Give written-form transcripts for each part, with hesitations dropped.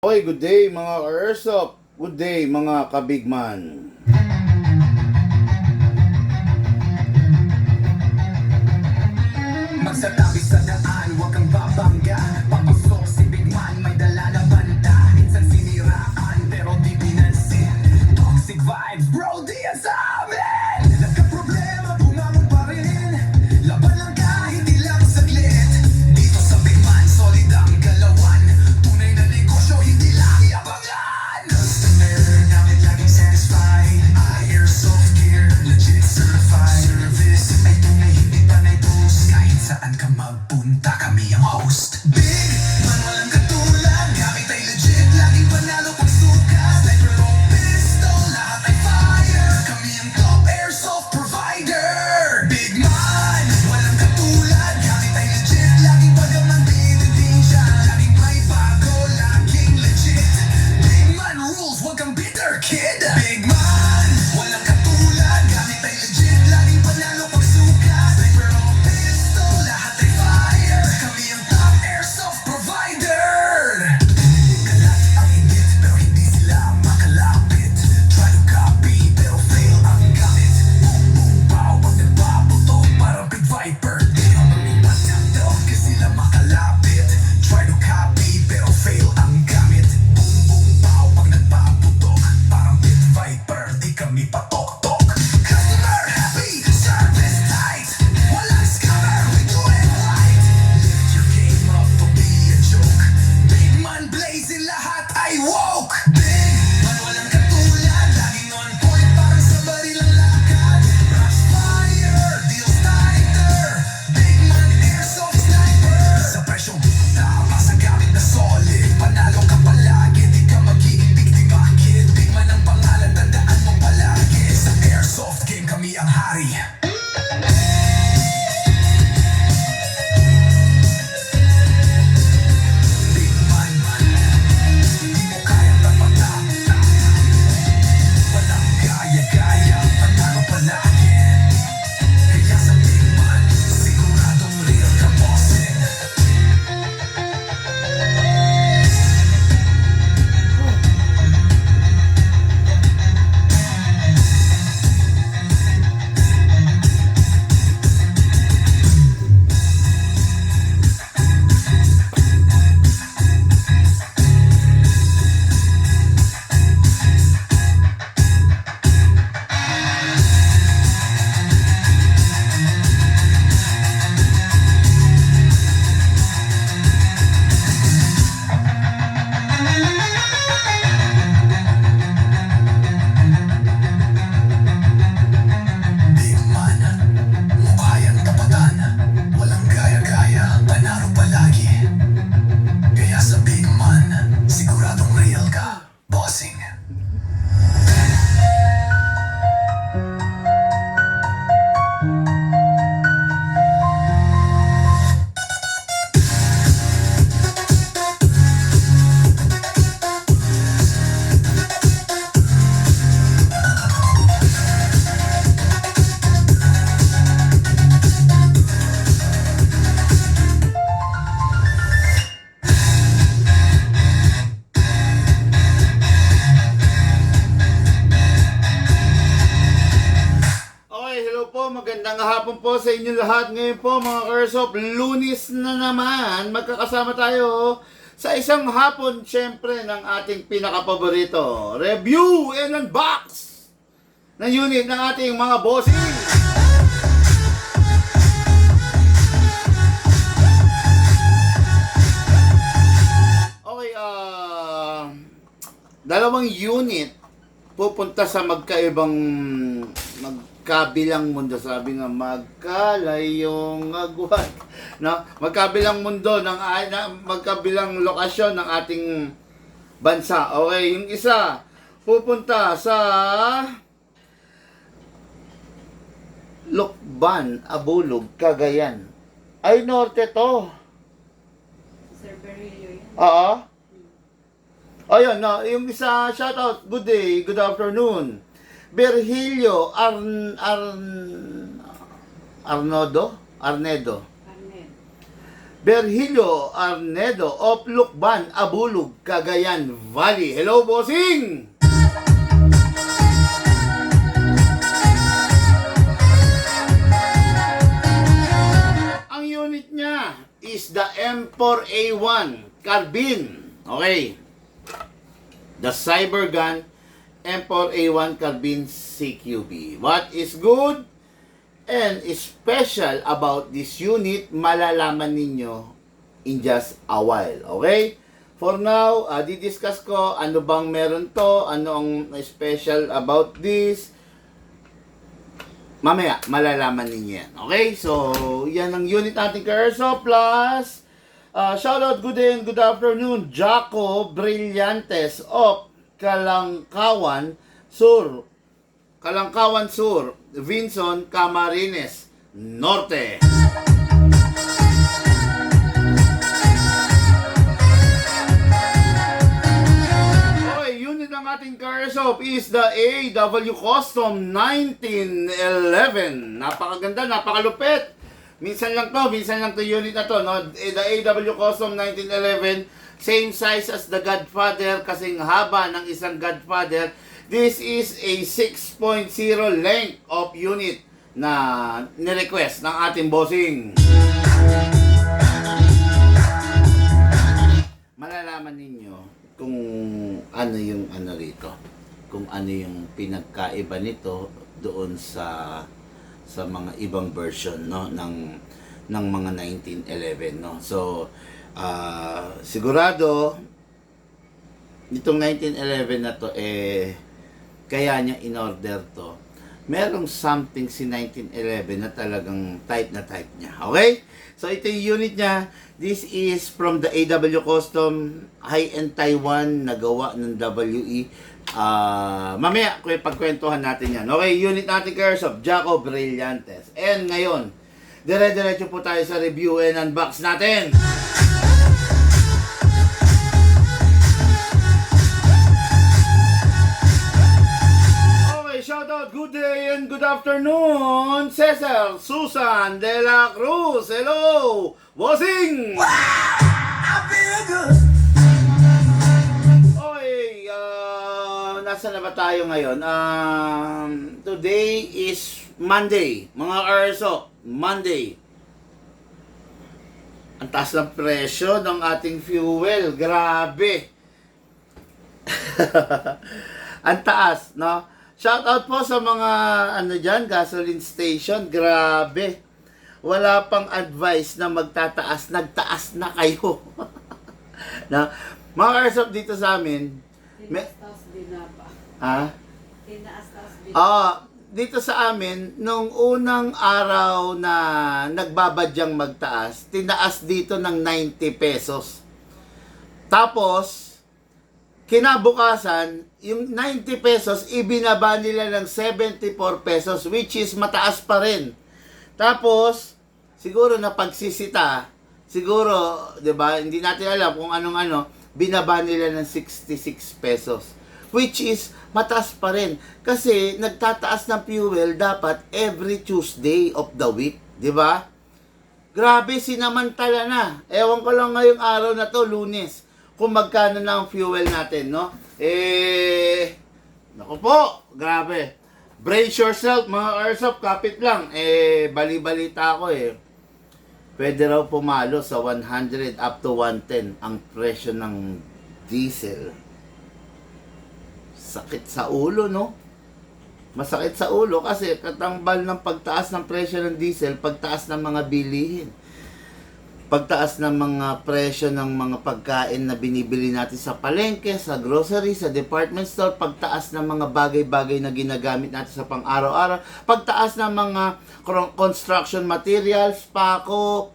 Okay, good day mga ka-Airsoft. Good day mga kabigman. Magsatabi sa daan, huwag kang babangga. Papasok si Big Man, may dala na banta. Minsan siniraan, pero di pinansin. Toxic vibes, bro, di yan sa amin. Nagka-problema, bumangon pa rin. Laban lang kahit ilang saglit. Dito sa Big Man, solid ang galawan. Tunay na negosyo, hindi lang yabangan. Customer namin laging satisfied. Airsoft gear, legit certified. Service ay tunay, hindi panay boost. Kahit saan ka magpunta, kami ang host. Big Man, walang katulad. Gamit ay legit, laging panalo pag sukat. Sniper o pistol, lahat ay fire. Kami ang top airsoft provider. Big Man, walang katulad. Gamit ay legit, laging pagaman binitin siya. Laging may bago, laging legit. Big Man rules, wag kang bitter, kid. Big Man, walang katulad. Gamit ay legit, laging panalo pag sukat. Sniper o pistol, lahat ay fire. Kami ang top airsoft provider. Kalat ang init, pero hindi sila makalapit. Try to copy, pero fail ang gamit. Boom, boom, pow, pag nagpaputok, parang Big Viper. Di ka malipat ng daw, kasi sila makalapit. Try to copy, pero fail ang gamit. Boom, boom, pow, pag nagpaputok, parang Big Viper. Di kami patok-tok. Customer happy, service tight. Walang scammer, we do it right. Lift your game up, don't be a joke. Big Man blazing, lahat ay woke. Big Man, walang katulad. Laging on point, parang sa barilang lakad. Rush fire, deals tighter. Big Man airsoft sniper. Sa presyong tama, sa gamit na solid. Panalo ka palagi, di ka magiging biktima, kid. Big Man ang pangalan, tandaan mo palagi. Sa airsoft game, kami ang hari. Big Man, di mo kayang tapatan. Walang gaya-gaya, panalo palagi. Kaya sa Big Man, siguradong real ka, bossing. Big Man, mukha yan tapatan. Walang gaya-gaya, panalo palagi. Kaya sa Big Man, siguradong real ka, bossing. Okay, hello po. Magandang hapon po sa inyo lahat. Ngayon po mga ka-Airsoft, Lunes na naman. Magkakasama tayo sa isang hapon syempre ng ating pinakapaborito. Review and unbox ng unit ng ating mga bossing. Okay, dalawang unit pupunta sa magkabilang mundo. Sabi nga, magkalayong agwat. No? Magkabilang mundo, magkabilang lokasyon ng ating bansa. Okay, yung isa, pupunta sa Lukban, Abulog, Cagayan. Ay, norte to. Sir Berilio yan. Oo. Ayun, no, yung isa, shoutout, good day, good afternoon. Virgilio Arnedo. Arnel. Berhilio Arnedo of Lukban, Abulug, Cagayan Valley. Hello, bossing! Ang unit niya is the M4A1 Carbine. Okay. The Cybergun M4A1 Carbine CQB. What is good and special about this unit, malalaman ninyo in just a while. Okay? For now, didiscuss ko ano bang meron to, ano ang special about this. Mamaya, malalaman ninyo yan. Okay? So, yan ang unit natin ka Airsoft Plus. Shoutout, good day and good afternoon. Jaco Brillantes of Kalangkawan Sur. Kalangkawan Sur. Vinson Camarines Norte. Okay, unit ng ating car airsoft is the AW Custom 1911. Napakaganda, napakalupit. Minsan lang to unit na to, no? The AW Custom 1911, same size as the Godfather, kasing haba ng isang Godfather. This is a 6.0 length of unit na ni-request ng ating bossing. Malalaman ninyo kung ano yung ano rito, kung ano yung pinagkaiba nito doon sa mga ibang version, no, ng mga 1911, no. So sigurado itong 1911 na to kaya niya in order to, merong something si 1911 na talagang type niya. Okay? So ito yung unit niya. This is from the AW Custom high-end Taiwan na gawa ng WE. Mamaya pagkwentuhan natin yan. Okay, unit natin Airsoft, Jaco Brillantes. And ngayon, dire-diretso po tayo sa review and unbox natin. Okay, shoutout, good day and good afternoon, Cesar Susan de la Cruz. Hello, bossing! I feel good. Nasa na ba tayo ngayon? Today is Monday. Mga Airsoft, Monday. Ang taas ng presyo ng ating fuel. Grabe. Ang taas, no? Shoutout po sa mga gasoline station. Grabe. Wala pang advice na magtataas. Nagtaas na kayo. Na, mga Airsoft dito sa amin, Tinaas-taas binaba. Tinaas-taas binaba. Dito sa amin, nung unang araw na nagbabadyang magtaas, tinaas dito ng 90 pesos. Tapos, kinabukasan, yung 90 pesos, ibinaba nila ng 74 pesos, which is mataas pa rin. Tapos, siguro na pagsisita, siguro, 'di ba, hindi natin alam kung anong binaba nila ng 66 pesos. Which is, mataas pa rin. Kasi, nagtataas ng fuel dapat every Tuesday of the week. Di ba? Grabe, sinamantala na. Ewan ko lang ngayong araw na to, Lunes, kung magkano na ang fuel natin, no? Naku po, grabe. Brace yourself, mga Airsoft, kapit lang. Bali-balita ako pwede raw pumalo sa 100 up to 110 ang presyo ng diesel. Sakit sa ulo, no? Masakit sa ulo kasi katambal ng pagtaas ng presyo ng diesel, pagtaas ng mga bilihin. Pagtaas ng mga presyo ng mga pagkain na binibili natin sa palengke, sa grocery, sa department store, pagtaas ng mga bagay-bagay na ginagamit natin sa pang-araw-araw, pagtaas ng mga construction materials, pako,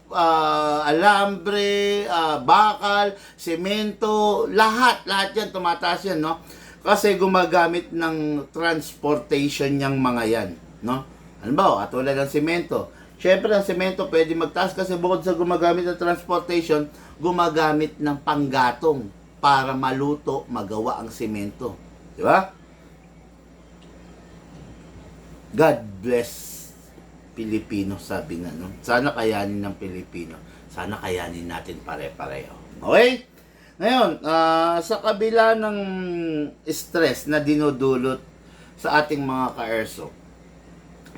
alambre, bakal, semento, lahat yan, tumataas yan, no? Kasi gumagamit ng transportation niyang mga yan, no? Ano ba? Tulad ng semento. Siyempre, ang semento pwede magtaas kasi bukod sa gumagamit ng transportation, gumagamit ng panggatong para maluto, magawa ang semento. Di ba? God bless Pilipino, sabi nga, no? Sana kayanin ng Pilipino. Sana kayanin natin pare-pareho. Okay? Ngayon, sa kabila ng stress na dinudulot sa ating mga ka-airsoft,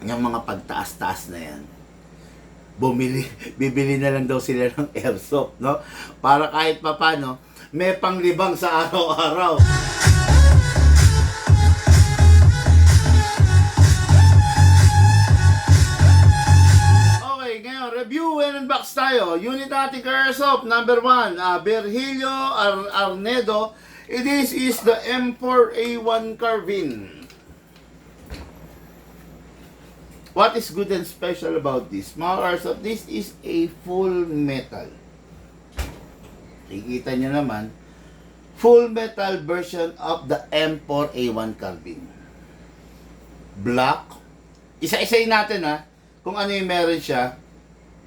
yung mga pagtaas-taas na yan, bibili na lang daw sila ng airsoft, no? Para kahit papano, may panglibang sa araw-araw. Okay, ngayon, review and unbox tayo. Unit natin ka-airsoft, number 1, Virgilio Arnedo. This is the M4A1 carbine. What is good and special about this? Mga airsoft, this is a full metal. Kikita nyo naman, full metal version of the M4A1 carbine. Black. Isa-isayin natin kung ano yung meron siya.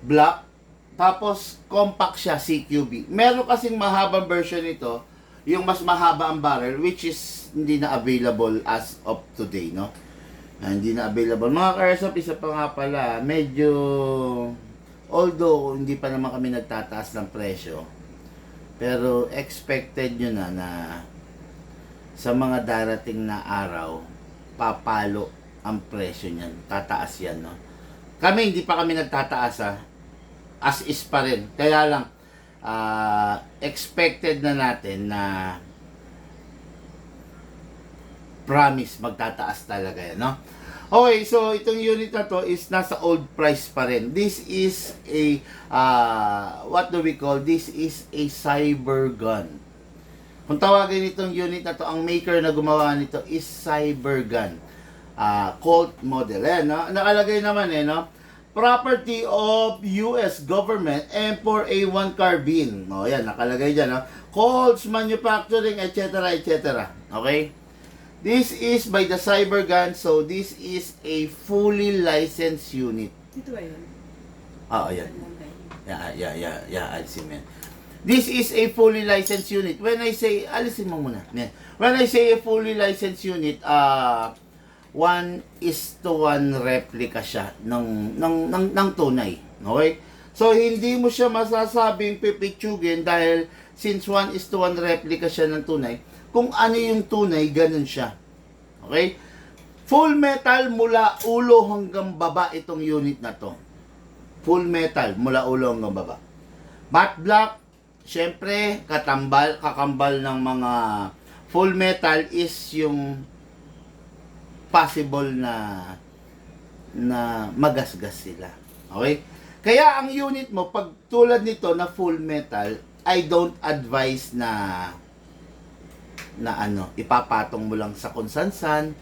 Black. Tapos compact siya, CQB. Meron kasing mahabang version nito, yung mas mahaba ang barrel, which is hindi na available as of today, no? Hindi na available. Mga ka-airsoft, isa pa nga pala, medyo, although hindi pa naman kami nagtataas ng presyo, pero expected nyo na sa mga darating na araw, papalo ang presyo niyan. Tataas yan, no? Kami, hindi pa kami nagtataas, as is pa rin. Kaya lang, expected na natin na promise magtataas talaga yan, no? Okay, so itong unit na to is nasa old price pa rin. This is a what do we call? This is a cyber gun. Kung tawagin itong unit na to, ang maker na gumawa nito is Cyber Gun. Colt model. No? Nakalagay naman no? Property of US government, M4A1 carbine. O yan, nakalagay dyan. No? Colts Manufacturing, etc. etc. Okay? This is by the Cyber Gun, so this is a fully licensed unit. Ito ba yun? Yan. Alisin mo yan. This is a fully licensed unit. When I say, alisin mo muna. Yan. When I say a fully licensed unit, 1:1 replica siya ng tunay. Okay? So, hindi mo siya masasabing pipitsugin dahil since 1:1 replica siya ng tunay, kung ano yung tunay, ganun siya. Okay? Full metal mula ulo hanggang baba itong unit na to. Full metal mula ulo hanggang baba. Matte black, syempre, kakambal ng mga full metal is yung possible na magasgas sila. Okay? Kaya ang unit mo, pag tulad nito na full metal, I don't advise na ipapatong mo lang sa kung saan-saan,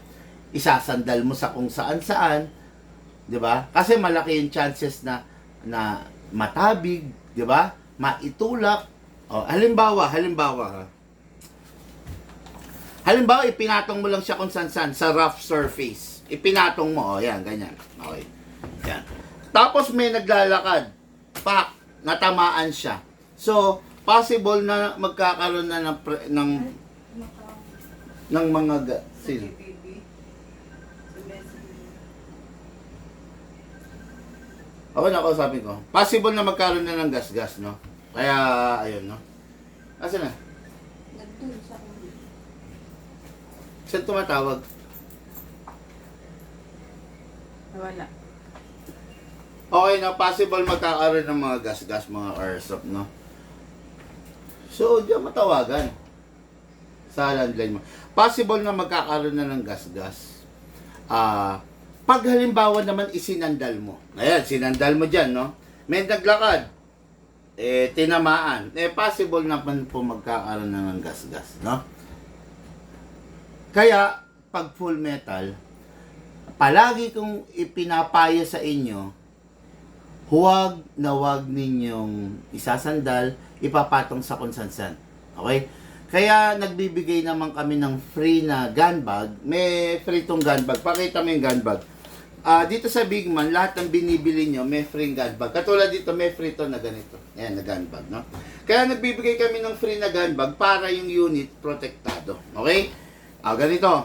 isasandal mo sa kung saan-saan, 'di ba? Kasi malaki yung chances na matabig, 'di ba? Maitulak. Halimbawa, ipinatong mo lang siya kung saan-saan sa rough surface. Ipinatong mo, yan, ganyan. Okay. Yan. Tapos may naglalakad, natamaan siya. So, possible na magkakaroon na ng mga sino? Okay, nakausapin ko. Possible na magkaroon na ng gas-gas, no? Kaya, ayun, no? Asa na? Nandun sa ulo. Saan tumatawag? Nawala. Okay na, possible magkakaroon ng mga gas-gas, mga airsoft, no? So, diyan matawagan sa landline mo. Possible na magkakaroon na ng gas-gas. Pag halimbawa naman isinandal mo. Ayan, sinandal mo dyan, no? May naglakad. Tinamaan. Possible naman po magkakaroon na ng gas-gas, no? Kaya, pag full metal, palagi kong ipinapayo sa inyo, huwag ninyong isasandal, ipapatong sa kung saan-saan. Okay? Kaya nagbibigay naman kami ng free na gun bag. May free tong gun bag. Pakita mo yung gun bag. Dito sa Big Man, lahat ng binibili nyo, may free gun bag. Katulad dito, may free to na ganito. Ayan, na gun bag, no? Kaya nagbibigay kami ng free na gun bag para yung unit protektado. Okay? Ganito.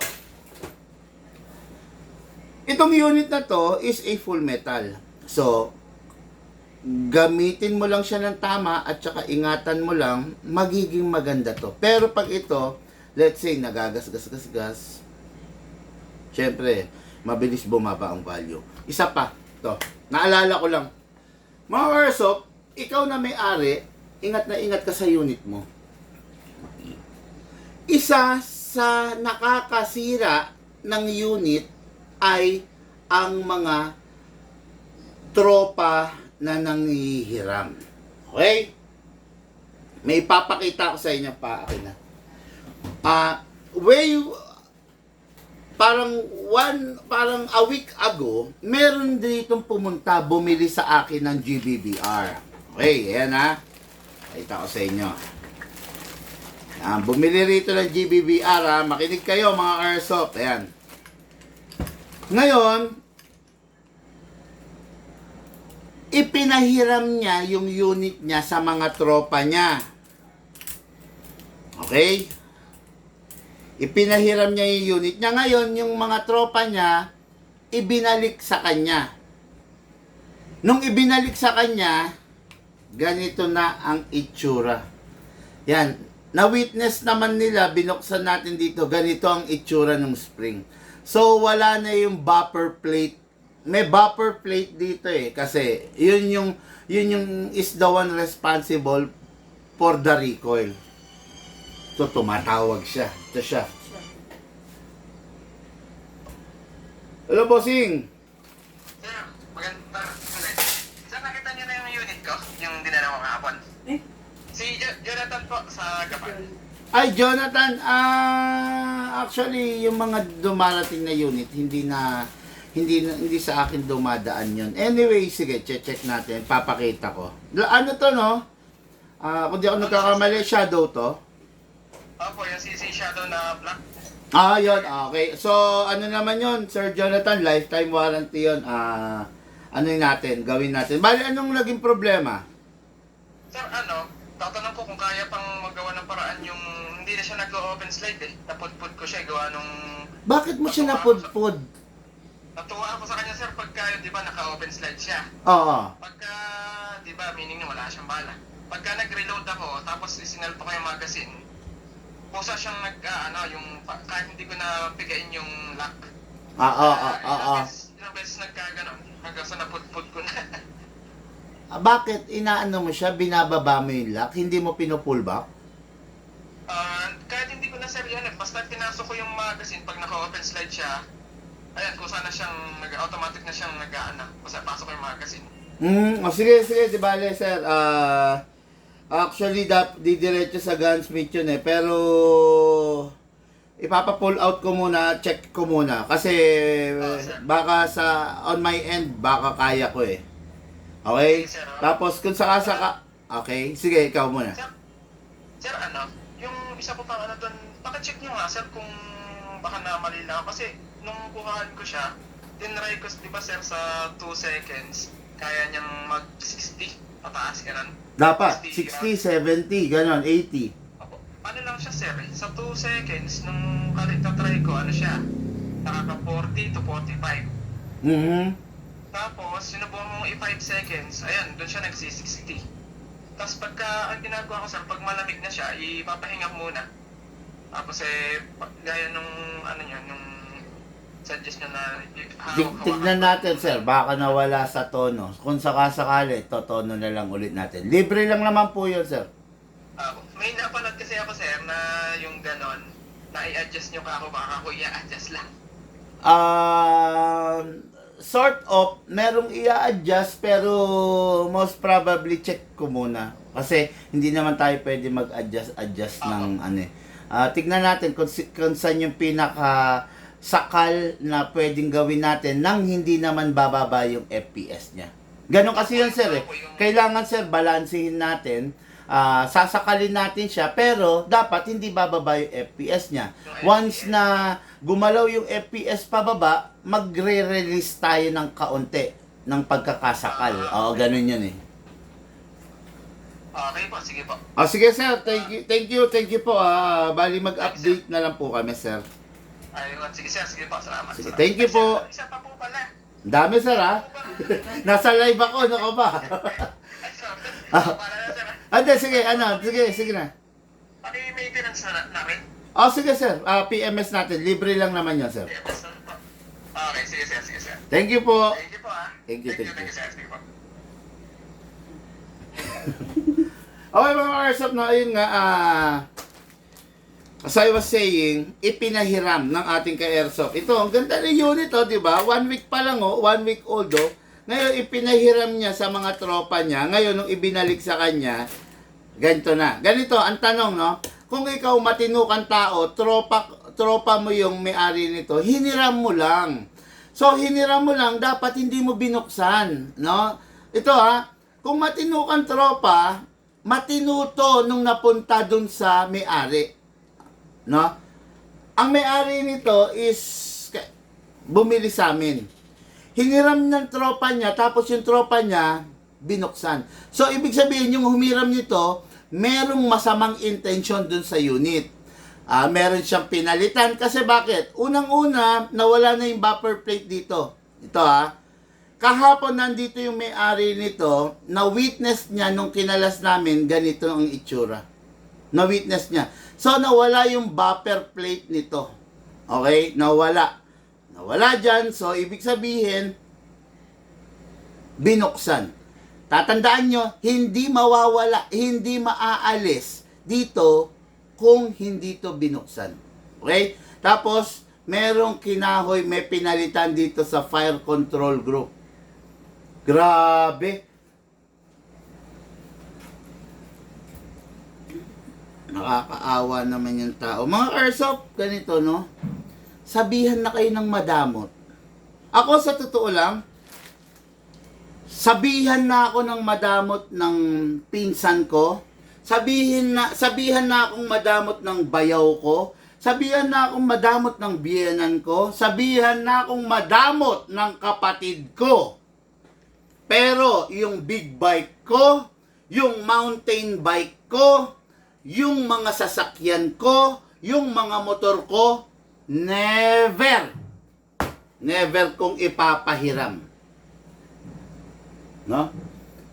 Itong unit na to is a full metal. So, gamitin mo lang siya ng tama at saka ingatan mo lang, magiging maganda to. Pero pag ito, let's say, nagagas-gas-gas-gas, syempre, mabilis bumaba ang value. Isa pa, to, naalala ko lang, mga Airsoft, ikaw na may-ari, ingat na ingat ka sa unit mo. Isa sa nakakasira ng unit ay ang mga tropa na nanghihiram. Okay? May ipapakita ko sa inyo pa. Akin na. Parang a week ago, meron ditong pumunta, bumili sa akin ng GBBR. Okay, ayan ha. Pakita ko sa inyo. Ayan, bumili rito ng GBBR ha. Makinig kayo mga Airsoft. Ayan. Ngayon, ipinahiram niya yung unit niya sa mga tropa niya. Okay? Ipinahiram niya yung unit niya. Ngayon, yung mga tropa niya, ibinalik sa kanya. Nung ibinalik sa kanya, ganito na ang itsura. Yan. Na-witness naman nila, binuksan natin dito, ganito ang itsura ng spring. So, wala na yung bumper plate. May bumper plate dito kasi yun yung is the one responsible for the recoil. So tumatawag siya. Ito siya. Hello, bossing. Sir, maganda. Sir, nakita niyo na yung unit ko? Yung dinala ko kahapon? Eh? Si Jonathan po sa Gapan. Ay, Jonathan, actually yung mga dumarating na unit hindi sa akin dumadaan yun. Anyway, sige, check natin. Papakita ko. Ano to, no? Kung di ako nagkakamali, shadow to. Opo, yung CC Shadow na black. Yun. Okay. So, ano naman yun, Sir Jonathan? Lifetime warranty yun. Ano yun natin? Gawin natin. Bali, anong naging problema? Sir, tatanong ko kung kaya pang magawa ng paraan yung hindi na siya nag-open slide Napudpud ko siya, gawa nung... Bakit mo siya napudpud? Natuwa ako sa kanya, sir, pagka, di ba, naka-open slide siya. Oo. Pagka, di ba, meaning na wala siyang bala. Pagka nag-reload ako, tapos isinalpo ko yung magazine, pusa siyang kahit hindi ko na pigain yung lock. Ilang beses nagkaganon, hanggang sa napudpud ko na. Bakit inaano mo siya, binababa mo yung lock, hindi mo pinupull back? Kahit hindi ko na, sir, yan, basta pinasok ko yung magazine, pag naka-open slide siya, ayan, kung sana siyang automatic na siyang basta pasok ko yung magazine. Sige, di bale, sir. Actually, didiretso sa gunsmith yun pero ipapa-pull out ko muna, check ko muna. Kasi baka on my end, baka kaya ko Okay? Okay, sir, Tapos kung saka, okay, sige, ikaw muna. Sir, yung isa ko pang doon, paka-check nyo nga, sir, kung baka namali lang. Kasi, nung kuhaan ko siya, tinry ko, di ba, sir, sa 2 seconds, kaya niyang mag-60, pataas, ganun. Dapat, 60, 70, ganon, 80. Opo. Ano lang siya, sir, sa 2 seconds, nung try ko, nakaka-40 to 45. Tapos, sinubukan mong i-5 seconds, ayan, doon siya nagsi-60. Tapos pagka, ang ginagawa ko, sir, pag malamig na siya, ipapahinga muna. Tapos gaya nung, nung suggest nyo na Tignan natin, sir, baka nawala sa tono. Kung sakasakali, totono na lang ulit natin. Libre lang naman po yun, sir. May napanood kasi ako, sir, na yung ganon, na i-adjust nyo ka ako, baka ako i-adjust lang. Sort of, merong i-adjust pero most probably check ko muna. Kasi hindi naman tayo pwede mag-adjust ng tignan natin kung saan yung pinaka-sakal na pwedeng gawin natin nang hindi naman bababa yung FPS niya. Ganon kasi yun, sir. Kailangan, sir, balansehin natin. Sasakalin natin siya pero dapat hindi bababa yung FPS niya. Once na gumalaw yung FPS pababa, magre-release tayo ng kaunti ng pagkakasakal. Ganun yun Okay po, sige po. Sige, sir, thank you po. Bali mag-update na lang po kami, sir. Ayun, sige sir, sige po, salamat. Sige, thank you po. Isa pa po pala. Ang dami, sir, ha? Nasa live ako, ano ka ba? Ay, sorry. Ah. Para na, sir. Ande, sige, sige na. Paki-maintenance na rin. Oh, sige, sir. PMS natin. Libre lang naman yan, sir. Okay, sige, sir. Sige, sir. Thank you po. Thank you po, ah. Thank you, Thank you, sir. Thank you po. Okay, mga Airsoft, na ayun nga, as I was saying, ipinahiram ng ating ka-Airsoft. Ito, ang ganda ng unit, oh, di ba? 1 week pa lang, oh. 1 week old, oh. Ngayon, ipinahiram niya sa mga tropa niya. Ngayon, nung ibinalik sa kanya, ganito na. Ganito, ang tanong, no? Kung ikaw matinukang tao, tropa mo yung may-ari nito, hiniram mo lang. So, hiniram mo lang, dapat hindi mo binuksan, no? Ito, ha, kung matinukan tropa, matinuto nung napunta dun sa may-ari, no? Ang may-ari nito is bumili sa amin. Hiniram ng tropa niya, tapos yung tropa niya, binuksan. So, ibig sabihin, yung humiram nito, merong masamang intention dun sa unit. Meron siyang pinalitan. Kasi bakit? Unang-una, nawala na yung bumper plate dito. Ito, kahapon nandito yung may-ari nito, na-witness niya nung kinalas namin, ganito ang itsura. Na-witness niya. So, nawala yung bumper plate nito. Okay? Nawala. Nawala dyan. So, ibig sabihin, binuksan. Tatandaan nyo, hindi mawawala, hindi maaalis dito kung hindi to binuksan. Okay? Tapos, merong kinahoy, may pinalitan dito sa fire control group. Grabe. Nakakaawa naman yung tao. Mga Airsoft, ganito, no? Sabihan na kayo ng madamot. Ako, sa totoo lang, sabihan na ako ng madamot ng pinsan ko. Sabihan na akong madamot ng bayaw ko. Sabihan na akong madamot ng biyenan ko. Sabihan na akong madamot ng kapatid ko. Pero yung big bike ko, yung mountain bike ko, yung mga sasakyan ko, yung mga motor ko, never kong ipapahiram. No?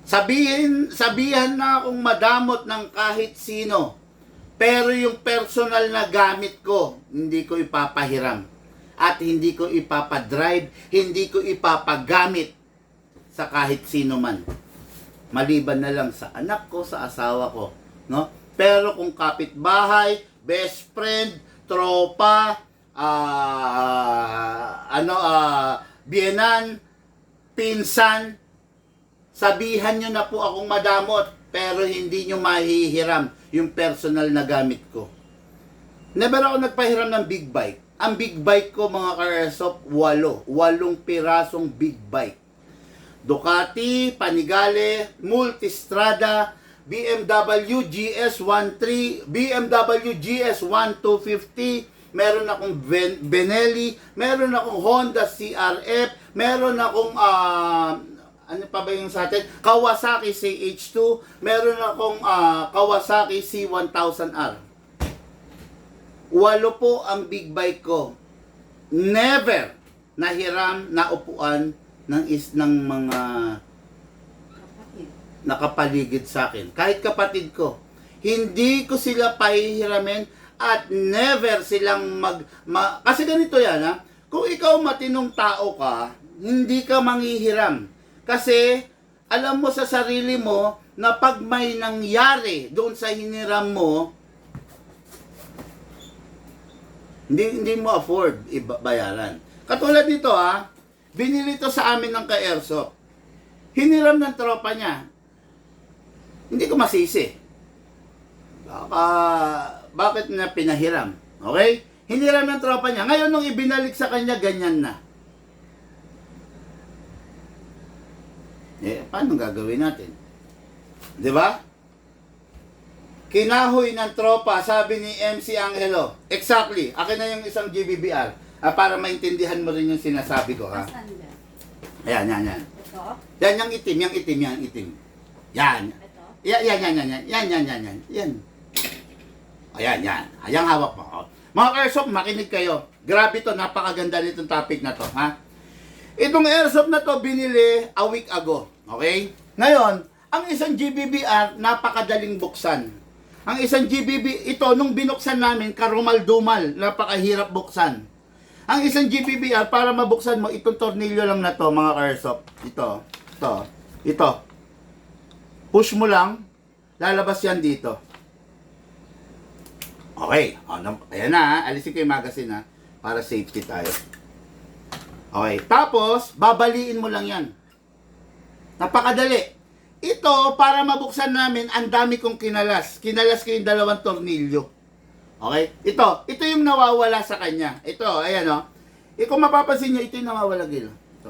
Sabihan na akong madamot ng kahit sino. Pero yung personal na gamit ko, hindi ko ipapahiram. At hindi ko ipapadrive, hindi ko ipapagamit sa kahit sino man. Maliban na lang sa anak ko, sa asawa ko, no? Pero kung kapitbahay, best friend, tropa, biyenan, pinsan, sabihan nyo na po akong madamot, pero hindi nyo mahihiram yung personal na gamit ko. Never ako nagpahiram ng big bike. Ang big bike ko, mga ka-Airsoft, 8 pirasong big bike. Ducati, Panigale, Multistrada, BMW GS13, BMW GS1250, meron akong Benelli, meron akong Honda CRF, meron akong ano pa ba yung sa atin? Kawasaki CH2, meron akong Kawasaki C1000R. 8 po ang big bike ko. Never nahiram na upuan ng mga nakapaligid sa akin. Kahit kapatid ko. Hindi ko sila pahihiramin at never silang kasi ganito yan, ha? Kung ikaw matinong tao ka, hindi ka manghihiram. Kasi alam mo sa sarili mo na pag may nangyari doon sa hiniram mo, hindi mo afford bayaran. Katulad nito, ha, binili to sa amin ng ka-Airsoft. Hiniram ng tropa niya. Hindi ko masisi. Bakit niya pinahiram? Okay? Hiniram ng tropa niya. Ngayon, nung ibinalik sa kanya, ganyan na. Paano gagawin natin? Di ba? Kinahoy ng tropa, sabi ni MC Angelo. Exactly. Akin na yung isang GBBR. Para maintindihan mo rin yung sinasabi ko, ha? Saan yan? Ayan. Ito? Yan, yung itim. Yan. Ito? Yan. Ayan. Ayan, hawak mo. Mga Airsoft, makinig kayo. Grabe to, napakaganda nitong topic na to, ha? Itong airsoft na to binili a week ago. Okay? Ngayon, ang isang GBBR napakadaling buksan. Ang isang GBB, ito nung binuksan namin, karumal-dumal, napakahirap buksan. Ang isang GBBR, para mabuksan mo, itong tornilyo lang na to, mga airsoft. Ito. Push mo lang, lalabas yan dito. Okay, ayan na, alisin ko yung magazine ha, para safety tayo. Okay, tapos, babaliin mo lang yan. Napakadali. Ito, para mabuksan namin, ang dami kong kinalas. Kinalas ko yung 2 tornilyo. Okay? Ito yung nawawala sa kanya. Ito, ayan o. Kung mapapansin nyo, ito yung nawawala gila. Ito.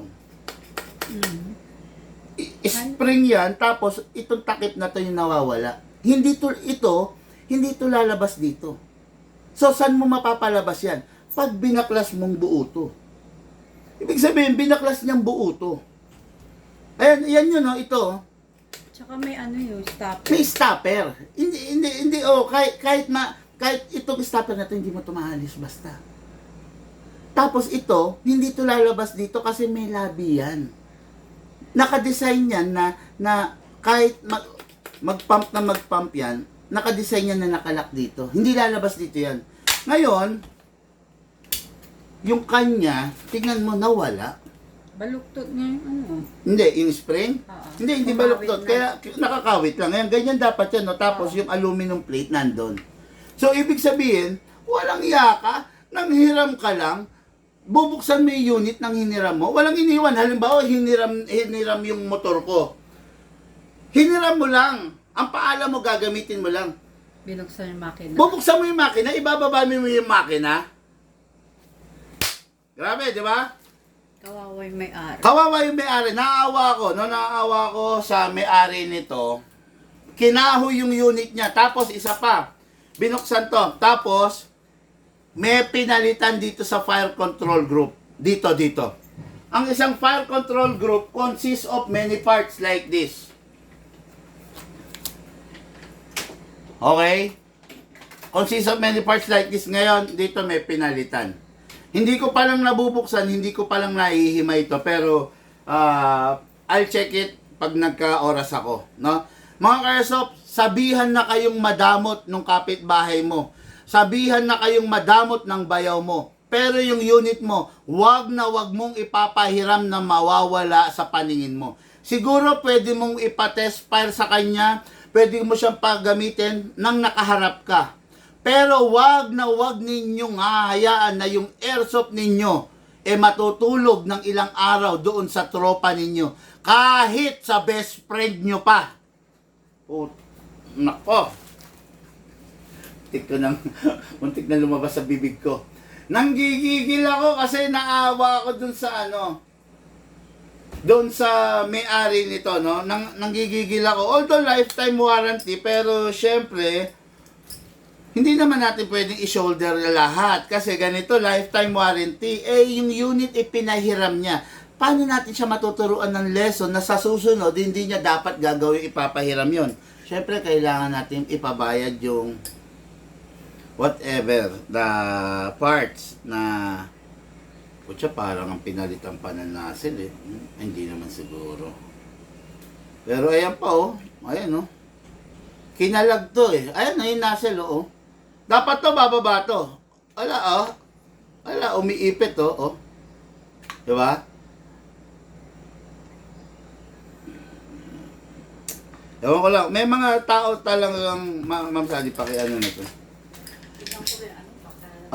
Spring yan, tapos itong takip na to yung nawawala. Hindi to lalabas dito. So, saan mo mapapalabas yan? Pag binaklas mong buo to. Ibig sabihin, binaklas niyang buo to. Ayan, yan yun, no? Ito. Tsaka may ano yung stopper. May stopper. Hindi, kahit itong stopper na to, hindi mo ito maalis basta. Tapos ito, hindi ito lalabas dito kasi may labi yan. Nakadesign yan na kahit mag-pump yan, nakadesign yan na nakalak dito. Hindi lalabas dito yan. Ngayon, yung kanya, tingnan mo, nawala. Baluktot nga yung ano. Hindi, yung spring? Oo. Hindi Kumawit baluktot. na. Kaya nakakawit lang. Ngayon, ganyan dapat yan. No? Tapos yung aluminum plate nandun. So, ibig sabihin, walang yaka, nanghiram ka lang, bubuksan mo yung unit ng hiniram mo, walang iniwan. Halimbawa, hiniram yung motor ko. Hiniram mo lang. Ang paalam mo, gagamitin mo lang. Binuksan yung makina. Bubuksan mo yung makina, ibababa mo yung makina. Grabe, di ba? Kawawa yung may-ari. Kawawa yung may-ari. Naawa ko sa may-ari nito. Kinahoy yung unit niya. Tapos isa pa. Binuksan to. Tapos, may pinalitan dito sa fire control group. Dito. Ang isang fire control group consists of many parts like this. Okay? Consists of many parts like this. Ngayon, dito may pinalitan. Hindi ko palang nabubuksan, hindi ko palang naihimay ito, pero I'll check it pag nagka-oras ako, no? Mga ka-airsoft, sabihan na kayong madamot ng kapitbahay mo. Sabihan na kayong madamot ng bayaw mo. Pero yung unit mo, wag na wag mong ipapahiram na mawawala sa paningin mo. Siguro pwede mong ipatest fire sa kanya, pwede mo siyang paggamitin nang nakaharap ka. Pero wag na wag ninyong hahayaan na yung airsoft ninyo matutulog ng ilang araw doon sa tropa ninyo. Kahit sa best friend nyo pa. Oh, nako. Muntik na lumabas sa bibig ko. Nanggigigil ako kasi naawa ako doon sa may-ari nito, no? Nanggigigil ako. Although lifetime warranty, pero syempre, hindi naman natin pwedeng i-shoulder lahat kasi ganito, lifetime warranty, yung unit pinahiram niya. Paano natin siya matuturuan ng lesson na sa susunod, hindi niya dapat gagawin ipapahiram yon? Siyempre, kailangan natin ipabayad yung whatever, the parts na kutsa parang ang pinalitan pa ng nozzle hindi naman siguro. Pero ayan pa ayan kinalag to ayan yung nozzle Dapat to, bababa to. Ala, umiipit Diba? Ewan ko lang, may mga tao talagang, Ma'am Sally, pakiano na to.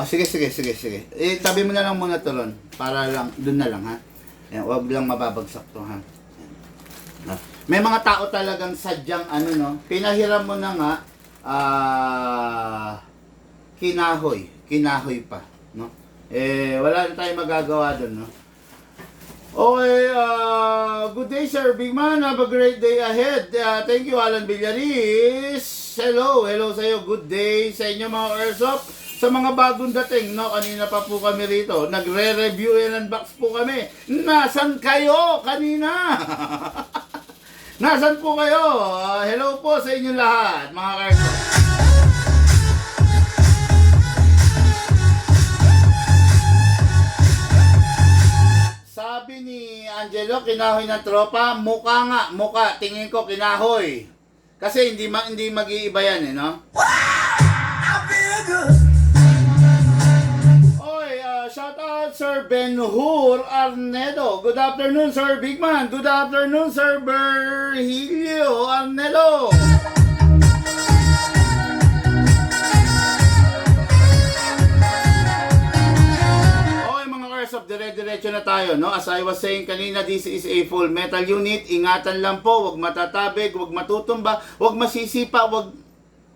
Sige. Tabi mo na lang muna to ron. Para lang, dun na lang ha. Ayan, huwag lang mababagsak to ha. Ayan. May mga tao talagang sadyang pinahiram mo na nga, kinahoy pa, no? Wala na tayong magagawa doon, no? Okay, good day, Sir Big Man. Have a great day ahead. Thank you, Alan Villaris. Hello sa iyo. Good day sa inyo, mga airsoft. Sa mga bagong dating, no? Kanina pa po kami rito. Nagre-review and unbox po kami. Nasaan kayo kanina? Nasaan po kayo? Hello po sa inyo lahat, mga airsoft. Sabi ni Arnedo, kinahoy ng tropa. Mukha nga, mukha. Tingin ko, kinahoy. Kasi hindi mag-iiba yan, no? I feel good. Oy, shout out Sir Ben-Hur Arnedo. Good afternoon, Sir Bigman. Good afternoon, Sir Berhilio Arnedo. Dire-diretso na tayo, no? As I was saying kanina, this is a full metal unit. Ingatan lang po, wag matatabig, wag matutumba, wag masisipa, wag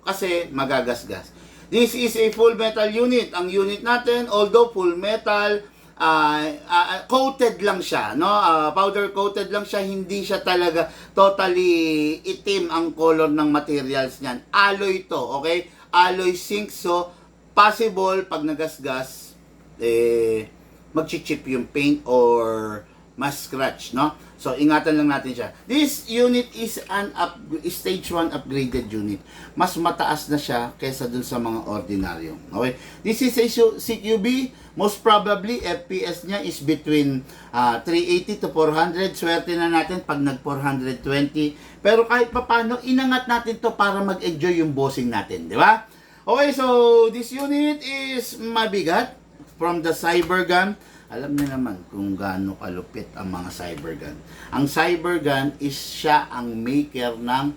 kasi magagasgas. This is a full metal unit. Ang unit natin, although full metal, coated lang siya, no? Powder coated lang siya, hindi siya talaga totally itim ang color ng materials niyan. Alloy to, okay? Alloy zinc, so possible pag nagasgas, mag-chip yung paint or mas scratch, no? So, ingatan lang natin siya. This unit is an stage 1 upgraded unit. Mas mataas na siya kaysa dun sa mga ordinaryo. Okay? This is a CQB. Most probably, FPS niya is between 380 to 400. Swerte na natin pag nag-420. Pero kahit papano, inangat natin to para mag-enjoy yung bossing natin. Di ba? Okay, so this unit is mabigat. From the Cybergun, alam niyo naman kung gaano kalupit ang mga Cybergun. Ang Cybergun is siya ang maker ng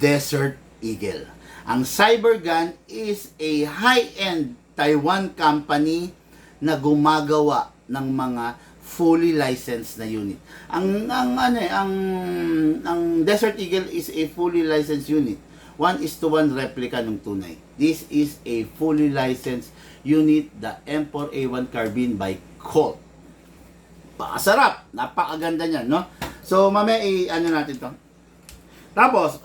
Desert Eagle. Ang Cybergun is a high-end Taiwan company na gumagawa ng mga fully licensed na unit. Ang Desert Eagle is a fully licensed unit. 1:1 replica ng tunay. This is a fully licensed unit, the M4A1 carbine by Colt. Pakasarap, napakaganda niyan, no? So mamaya ano natin 'to. Tapos,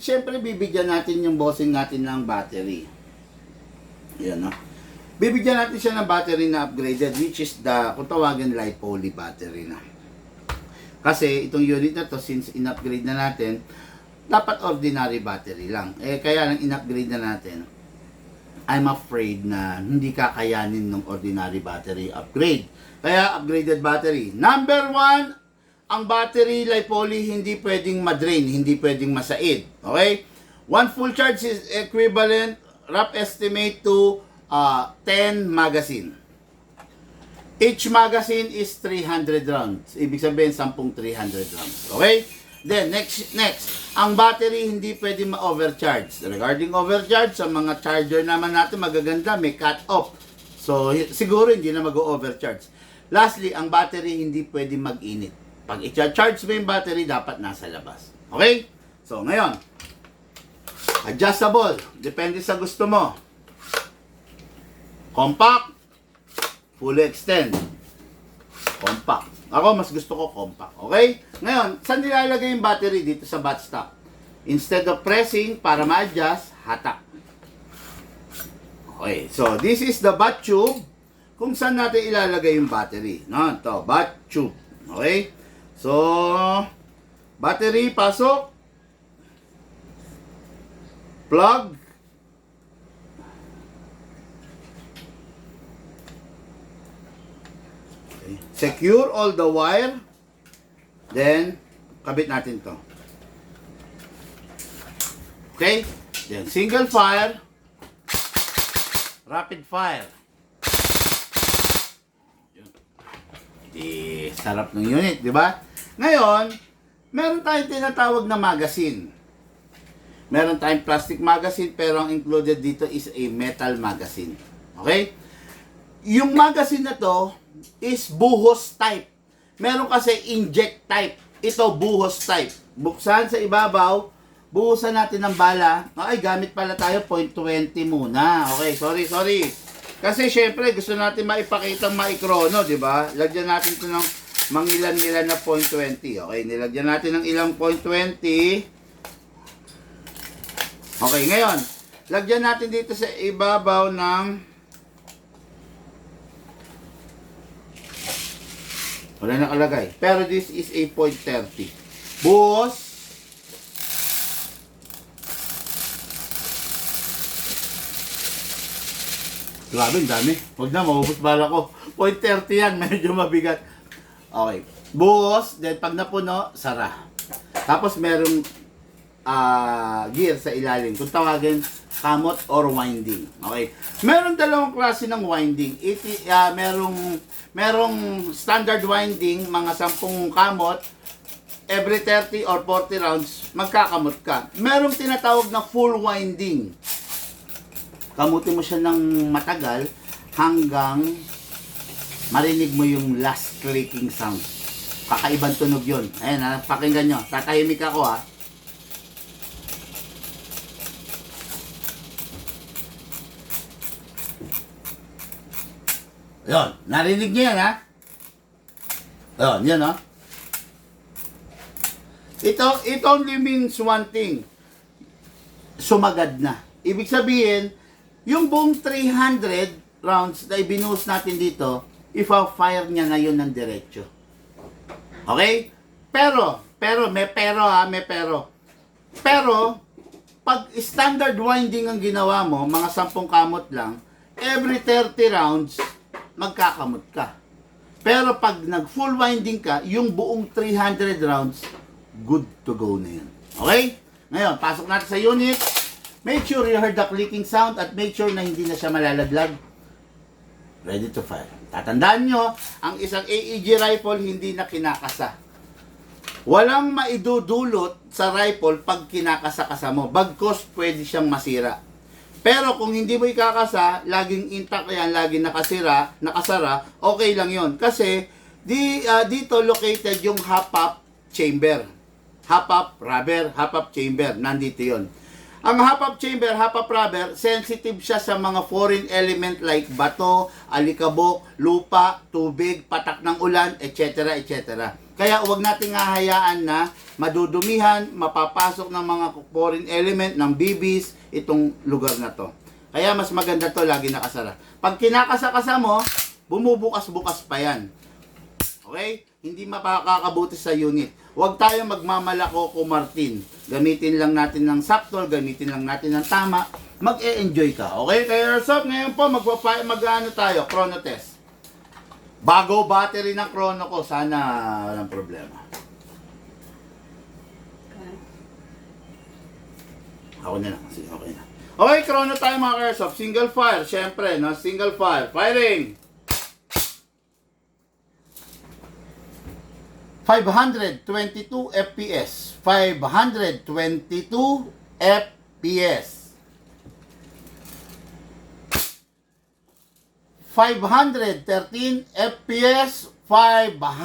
syempre bibigyan natin yung bossing natin ng battery. Yan, no? Bibigyan natin siya ng battery na upgraded, which is the, kung tawagin, LiPoly battery na. Kasi itong unit na to, since in-upgrade na natin, dapat ordinary battery lang. Kaya lang in-upgrade na natin, I'm afraid na hindi kakayanin ng ordinary battery upgrade. Kaya upgraded battery. Number 1, ang battery LiPoly hindi pwedeng madrain, hindi pwedeng masaid. Okay? One full charge is equivalent, rough estimate to 10 magazine. Each magazine is 300 rounds. Ibig sabihin, 10 300 rounds. Okay? Then, next. Ang battery hindi pwede ma-overcharge. Regarding overcharge, sa mga charger naman natin, magaganda, may cut-off. So, siguro hindi na mag-overcharge. Lastly, ang battery hindi pwede mag-init. Pag i-charge mo yung battery, dapat nasa labas. Okay? So, ngayon, adjustable. Depende sa gusto mo. Compact, fully extend. Compact. Ako, mas gusto ko compact. Okay? Ngayon, saan nilalagay yung battery dito sa buttstock? Instead of pressing, para ma-adjust, hatak. Okay. So, this is the butt tube. Kung saan natin ilalagay yung battery. No? Ito, butt tube. Okay? So, battery, pasok. Plug. Secure all the wire. Then, kabit natin to. Okay? Then, single fire. Rapid fire. Sarap ng unit, di ba? Ngayon, meron tayong tinatawag na magazine. Meron tayong plastic magazine, pero ang included dito is a metal magazine. Okay? Yung magazine na to is buhos type. Meron kasi inject type. Ito buhos type. Buksan sa ibabaw, buhusan natin ng bala. Ay, gamit pala tayo 0.20 muna. Okay, sorry. Kasi syempre gusto natin maipakitang maikrono, di ba? Lagyan natin ito ng mangilan-ilan na 0.20. Okay, nilagyan natin ng ilang 0.20. Okay, ngayon, lagyan natin dito sa ibabaw ng wala nakalagay. Pero this is a 0.30. Buhos. Grabe, dami. Huwag na, maubos bala ko. 0.30 yan, medyo mabigat. Okay. Buhos, then pag napuno, sara. Tapos merong gear sa ilalim. Kung tawagin, kamot or winding. Okay. Meron dalawang klase ng winding. Merong standard winding, mga 10 kamot, every 30 or 40 rounds, magkakamot ka. Merong tinatawag na full winding. Kamutin mo siya ng matagal hanggang marinig mo yung last clicking sound. Kakaibang tunog yun. Ayan ha, pakinggan nyo. Tatahimik ako ha. Yun, narinig nyo yan ha. Yun, yun ha. It only means one thing. Sumagad na. Ibig sabihin, yung buong 300 rounds na ibinuhos natin dito, ipa-fire niya ngayon ng diretso. Okay? Pero, may pero. Pero, pag standard winding ang ginawa mo, mga 10 kamot lang, every 30 rounds, magkakamot ka. Pero pag nag-full winding ka, yung buong 300 rounds, good to go na yun. Okay? Ngayon, pasok natin sa unit. Make sure you heard the clicking sound at make sure na hindi na siya malalaglag. Ready to fire. Tatandaan nyo, ang isang AEG rifle hindi na kinakasa. Walang maidudulot sa rifle pag kinakasa-kasa mo. Bagkos pwede siyang masira. Pero kung hindi mo ikakasa, laging intact yan, laging nakasara, okay lang yon. Kasi dito located yung half-up chamber. Half-up rubber, half-up chamber. Nandito yon. Ang half-up chamber, half-up rubber, sensitive siya sa mga foreign element like bato, alikabok, lupa, tubig, patak ng ulan, etc. etc. Kaya huwag nating hahayaan na madudumihan, mapapasok ng mga foreign element ng BBs itong lugar na to. Kaya mas maganda to lagi nakasara. Pag kinakasa-kasa mo, bumubukas-bukas pa yan. Okay? Hindi makakabuti sa unit. Huwag tayo magmamalako ko Martin. Gamitin lang natin ng sakto, gamitin lang natin ng tama. Mag-e-enjoy ka. Okay? Kaya Airsoft, ngayon po mag-ano tayo, chrono test. Bago battery ng chrono ko, sana walang problema. Ako na lang. Sige, okay na. Okay, chrono tayo mga Airsoft. Single fire, syempre, no? Single fire. Firing! 522 FPS. 522 FPS. 513 FPS.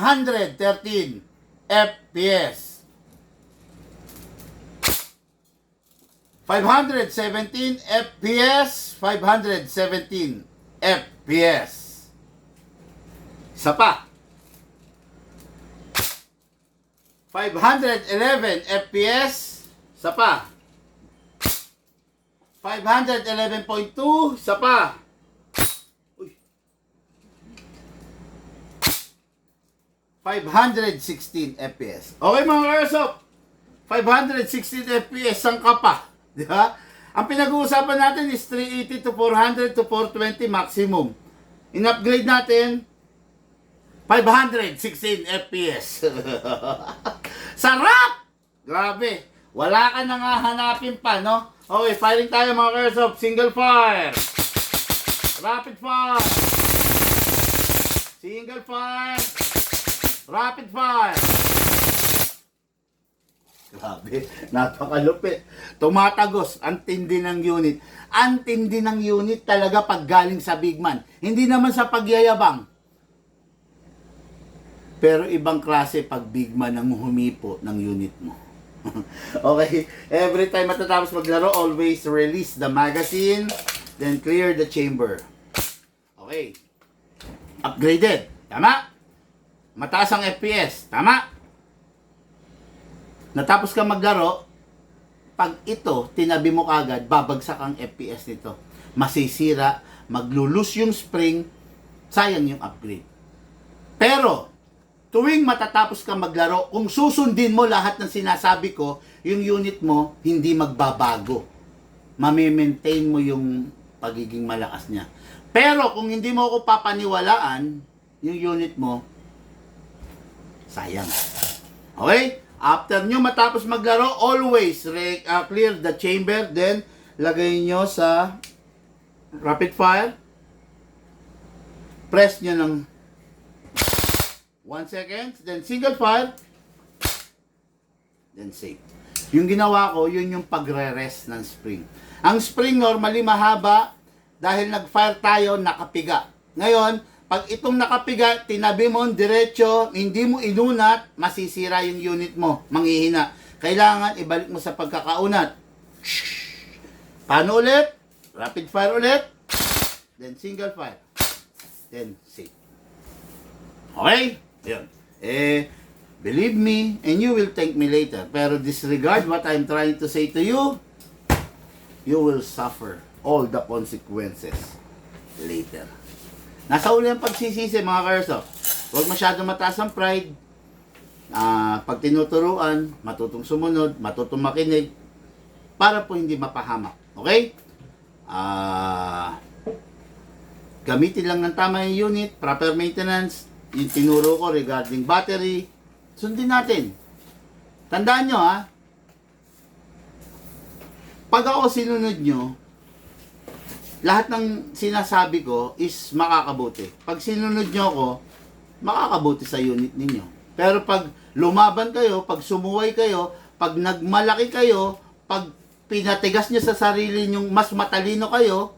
513 FPS. 517 FPS. 517 FPS. Isa pa. 511 FPS, isa pa. 511.2, isa pa. Uy. 516 FPS. Okay mga Airsoft, 516 FPS, saan ka pa? Di ba? Ang pinag-uusapan natin is 380 to 400 to 420 maximum. In-upgrade natin, 516 FPS. Sarap! Grabe. Wala ka nang hahanapin pa, no? Okay, firing tayo mga Airsoft. Single fire. Rapid fire. Single fire. Rapid fire. Grabe. Napakalupit. Tumatagos. Ang tindi ng unit. Ang tindi ng unit talaga pag galing sa big man. Hindi naman sa pagyayabang. Pero ibang klase pag big man ang humipo ng unit mo. Okay? Every time matatapos maglaro, always release the magazine, then clear the chamber. Okay. Upgraded. Tama? Mataas ang FPS. Tama? Natapos ka maglaro, pag ito, tinabi mo kagad, babagsak ang FPS nito. Masisira, maglulus yung spring, sayang yung upgrade. Pero, tuwing matatapos ka maglaro, kung susundin mo lahat ng sinasabi ko, yung unit mo hindi magbabago. Mami-maintain mo yung pagiging malakas niya. Pero kung hindi mo ako papaniwalaan, yung unit mo, sayang. Okay? After nyo matapos maglaro, always clear the chamber, then lagay nyo sa rapid fire. Press nyo ng 1 second, then single fire, then save. Yung ginawa ko, yun yung pagre-rest ng spring. Ang spring normally mahaba dahil nag-fire tayo, nakapiga. Ngayon, pag itong nakapiga, tinabi mo diretso, hindi mo inunat, masisira yung unit mo, manghihina. Kailangan ibalik mo sa pagkakaunat. Paano ulit? Rapid fire ulit, then single fire, then save. Okay? Yun. Believe me, and you will thank me later. Pero disregard what I'm trying to say to you, you will suffer all the consequences later. Nasa uli ang pagsisisi, mga Kairsoft. Huwag masyadong mataas ang pride. Pag tinuturuan, matutong sumunod, matutong makinig, para po hindi mapahamak. Okay? Gamitin lang ng tama yung unit, proper maintenance, yung tinuro ko regarding battery, sundin natin. Tandaan nyo pag ako sinunod nyo, lahat ng sinasabi ko is makakabuti. Pag sinunod nyo ako, makakabuti sa unit ninyo. Pero pag lumaban kayo, pag sumuway kayo, pag nagmalaki kayo, pag pinatigas nyo sa sarili nyong mas matalino kayo,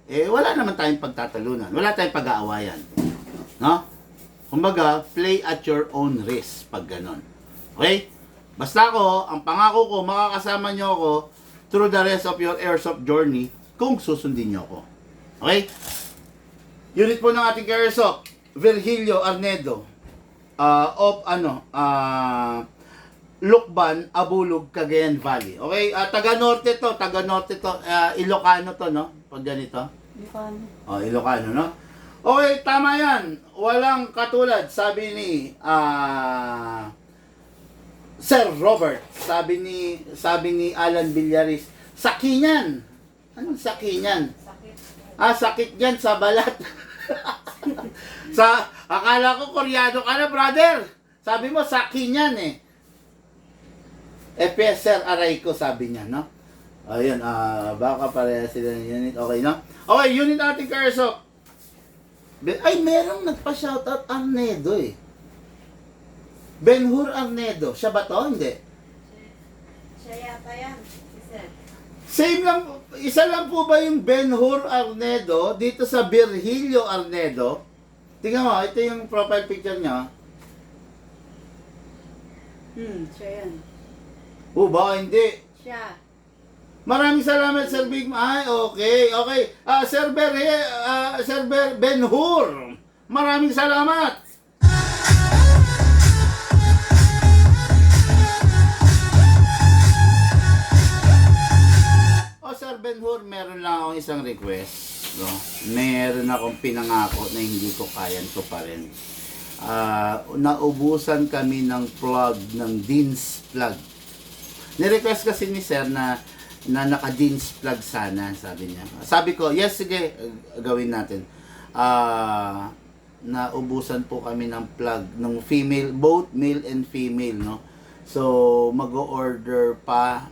wala naman tayong pagtatalunan. Wala tayong pag-aawayan. No? Kumbaga, play at your own risk pag ganon. Okay? Basta ako, ang pangako ko, makakasama nyo ako through the rest of your airsoft journey kung susundin nyo ako. Okay? Unit po ng ating airsoft, Virgilio Arnedo, Lukban, Abulog, Cagayan Valley. Okay? Taga-norte to, Ilocano to, no? Pag ganito. Ilocano. Ilocano, no? Okay, tama yan. Walang katulad, sabi ni Sir Robert, sabi ni Alan Villaris, sakinyan. Anong sakinyan? Sakit. Sakit yan sa balat. Akala ko Koreano ka na, brother. Sabi mo, sakinyan Sir Aray ko, sabi niya, no? Ayun, baka pareha sila ng unit. Okay, no? Okay, unit natin, Kairsoft. Ay, merong nagpa-shoutout Arnedo Ben-Hur Arnedo. Siya ba to? Hindi. Siya yata yan. Sir. Same lang, isa lang po ba yung Ben-Hur Arnedo dito sa Virgilio Arnedo? Tingnan mo, ito yung profile picture niya. Siya yan. Baka hindi. Siya. Maraming salamat, Sir Big Ay, okay. Sir Ben-Hur. Maraming salamat. Sir Ben-Hur, meron lang akong isang request. No? Meron akong pinangako na hindi ko kayan to pa rin. Naubusan kami ng plug, ng DINS plug. Ni-request kasi ni Sir na naka-DINS plug sana, sabi niya. Sabi ko, yes, sige, gawin natin. Naubusan po kami ng plug ng female, both male and female, no? So, mag-order pa.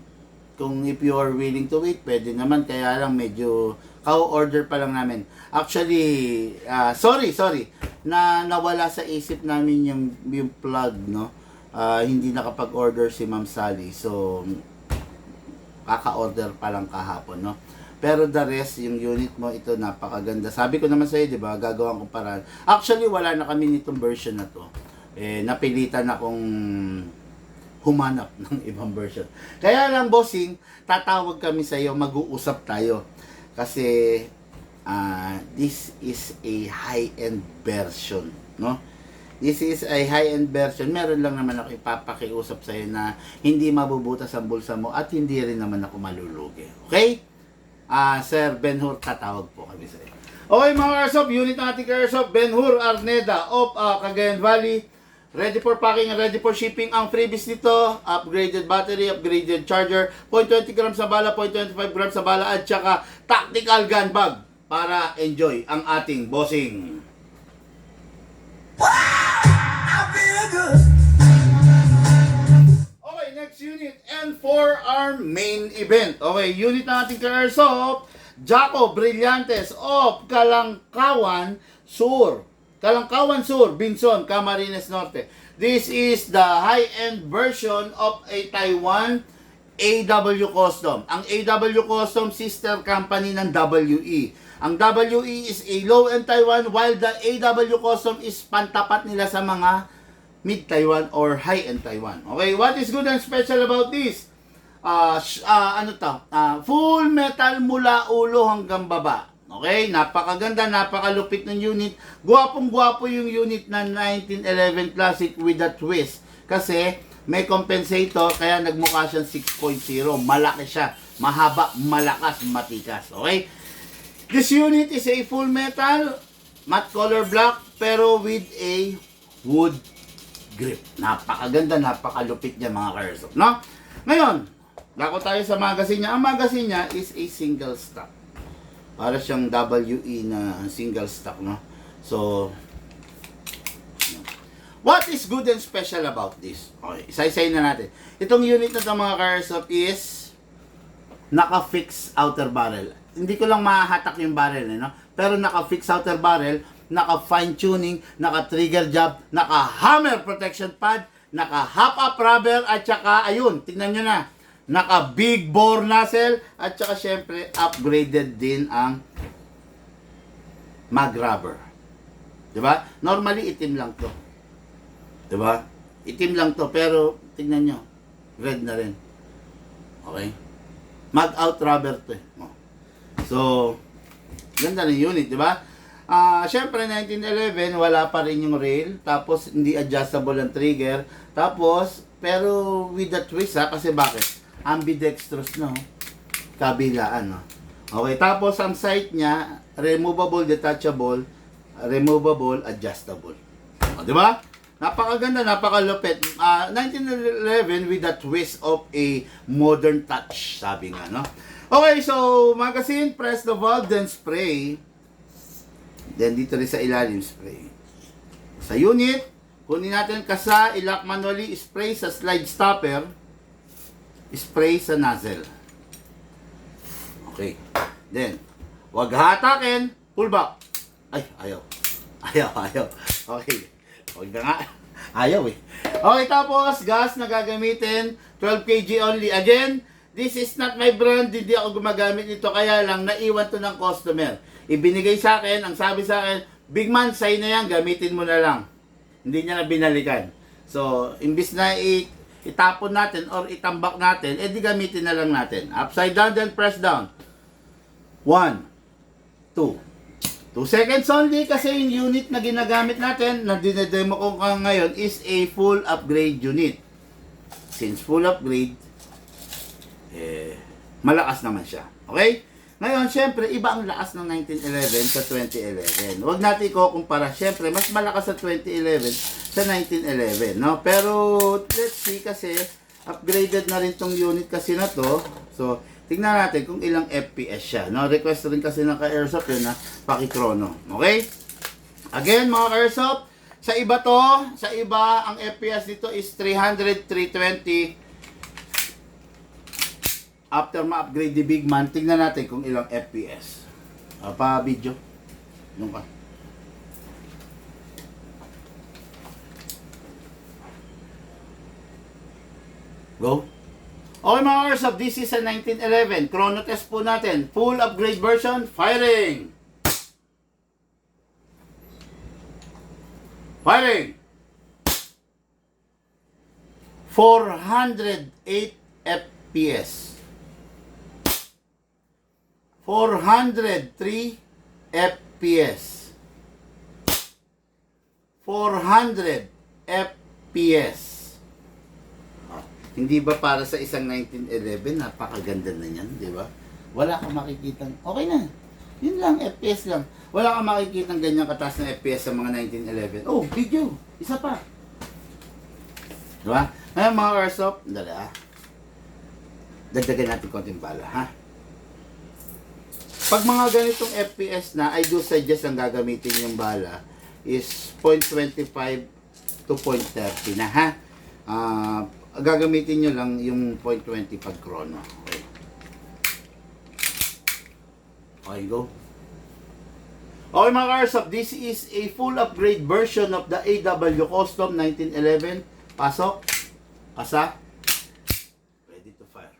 Kung if you are willing to wait, pwede naman, kaya lang medyo ka-order pa lang namin. Actually, sorry, na nawala sa isip namin yung plug, no? Hindi nakapag-order si Ma'am Sally. So, kaka-order pa lang kahapon, no? Pero the rest, yung unit mo, ito napakaganda. Sabi ko naman sa'yo, di ba, gagawin ko paraan. Actually, wala na kami nitong version na to. Napilitan akong humanap ng ibang version. Kaya lang, bossing, tatawag kami sa'yo, mag-uusap tayo. Kasi, this is a high-end version, no? This is a high-end version. Meron lang naman ako ipapakiusap sa'yo na hindi mabubutas ang bulsa mo at hindi rin naman ako malulugi. Okay? Sir Ben-Hur, tatawag po kami sa'yo. Okay, mga Airsoft, unit natin Airsoft, Ben-Hur Arneda of Cagayan Valley. Ready for packing and ready for shipping. Ang freebies nito, upgraded battery, upgraded charger, 0.20 grams sa bala, 0.25 grams sa bala, at saka tactical gun bag para enjoy ang ating bossing. I feel Okay, next unit. And for our main event. Okay, unit na ating ka-airsoft, Jaco Brillantes of Kalangkawan Sur. Kalangkawan Sur, Binson, Camarines Norte. This is the high-end version of a Taiwan AW Custom. Ang AW Custom, sister company ng WE. Ang WE is a low-end Taiwan, while the AW Custom is pantapat nila sa mga mid-Taiwan or high-end Taiwan. Okay, what is good and special about this? Full metal mula ulo hanggang baba. Okay, napakaganda, napakalupit ng unit. Gwapong-gwapo yung unit na 1911 Classic with a twist. Kasi may compensator, kaya nagmukha siyang 6.0. Malaki siya, mahaba, malakas, matikas. Okay? This unit is a full metal, matte color black, pero with a wood grip. Napakaganda, napakalupit niya mga ka-airsoft, no? Ngayon, dako tayo sa magazine niya. Ang magazine niya is a single stock. Para siyang WE na single stock, no? So, what is good and special about this? Okay, isa-isay na natin. Itong unit na ito mga ka-airsoft is naka-fix outer barrel. Hindi ko lang mahahatak yung barrel, no? Pero naka-fix outer barrel, naka-fine tuning, naka-trigger job, naka-hammer protection pad, naka-hop-up rubber, at saka, ayun, tingnan nyo na, naka-big bore nozzle, at saka syempre, upgraded din ang mag rubber. Diba? Normally, itim lang to. Diba? Itim lang to, pero, tingnan nyo, red na rin. Okay? Mag-out rubber to eh. So, ganda ng unit, diba? Syempre, 1911, wala pa rin yung rail. Tapos, hindi adjustable ang trigger. Tapos, pero with the twist ha, kasi bakit? Ambidextrous, no? Kabilaan, no? Okay, tapos ang sight niya, removable, detachable, removable, adjustable. O, di ba? Napakaganda, napakalupit. 1911 with the twist of a modern touch, sabi nga, no? Okay, so, magazine, press the valve, then spray. Then, dito rin sa ilalim, spray. Sa unit, kunin natin kasa, ilock manually, spray sa slide stopper, spray sa nozzle. Okay. Then, wag hatakin, pull back. Ay, ayaw. Ayaw. Okay. Wag na nga. Ayaw eh. Okay, tapos, gas na gagamitin, 12 kg only. Again, this is not my brand, hindi ako gumagamit nito, kaya lang naiwan to ng customer. Ibinigay sa akin, ang sabi sa akin, big man, sa'yo na yan, gamitin mo na lang. Hindi niya na binalikan. So, imbis na itapon natin or itambak natin, edi gamitin na lang natin. Upside down, then press down. 1, 2. 2 seconds only kasi yung unit na ginagamit natin, na dinedemo ko ngayon, is a full upgrade unit. Since full upgrade, malakas naman siya. Okay? Ngayon, syempre, iba ang lakas ng 1911 sa 2011. Huwag natin ikukumpara. Syempre, mas malakas sa 2011 sa 1911, no? Pero, let's see kasi, upgraded na rin tong unit kasi na to. So, tingnan natin kung ilang FPS siya, no? Request rin kasi ng ka-airsoft yun na pakikrono. Okay? Again, mga ka-airsoft, sa iba to, sa iba, ang FPS dito is 300, 320. After ma-upgrade the big man, tingnan natin kung ilang FPS. Pa-video. Nung ka. Go. Okay mga airsoft, this is a 1911. Chrono test po natin. Full upgrade version, firing! Firing! 408 FPS. 403 FPS. 400 FPS. Hindi ba para sa isang 1911, napakaganda na yan, di ba? Wala kang makikita. Okay na. Yun lang, FPS lang. Wala kang makikita ganyang kataas na FPS sa mga 1911. Oh, video. Isa pa. Di ba? Ngayon mga airsoft, dagdagan natin konting bala, ha? Pag mga ganitong FPS na, I do suggest ang gagamitin yung bala is 0.25 to to 0.30 na, ha? Gagamitin nyo lang yung 0.20 pag chrono. Okay. Okay, go. Okay mga Karsop, this is a full upgrade version of the AW Custom 1911. Pasok. Kasa. Ready to fire.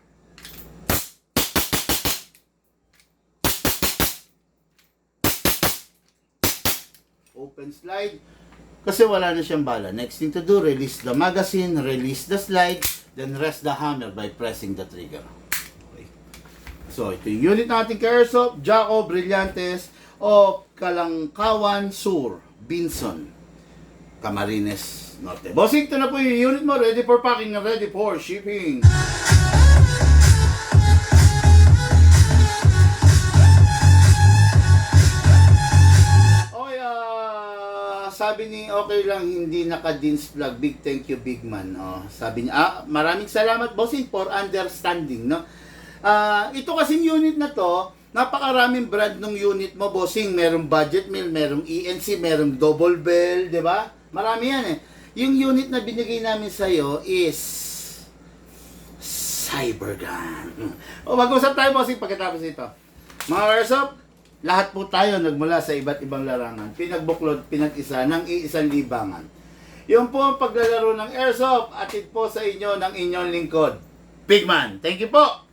Open slide. Kasi wala na siyang bala. Next thing to do, release the magazine, release the slide, then rest the hammer by pressing the trigger. Okay. So, ito yung unit natin Karsop, Jaco Brillantes o Kalangkawan Sur, Binson, Camarines Norte. Bossing, ito na po yung unit mo. Ready for packing and ready for shipping. Sabi ni okay lang hindi naka-dins plug. Big thank you big man. Oh, sabi niya, maraming salamat bossing for understanding, no. Ito kasing unit na to, napakaraming brand ng unit mo bossing. Merong budget meal, merong ENC, merong double bell, 'di ba? Marami yan eh. Yung unit na binigay namin sa iyo is Cybergun. O mag-usap tayo bossing pagkatapos ito. Mga Karsop, lahat po tayo nagmula sa iba't ibang larangan, pinagbuklod, pinag-isa ng iisang libangan. Yung po ang paglalaro ng Airsoft, atid po sa inyo ng inyong lingkod, Bigman. Thank you po!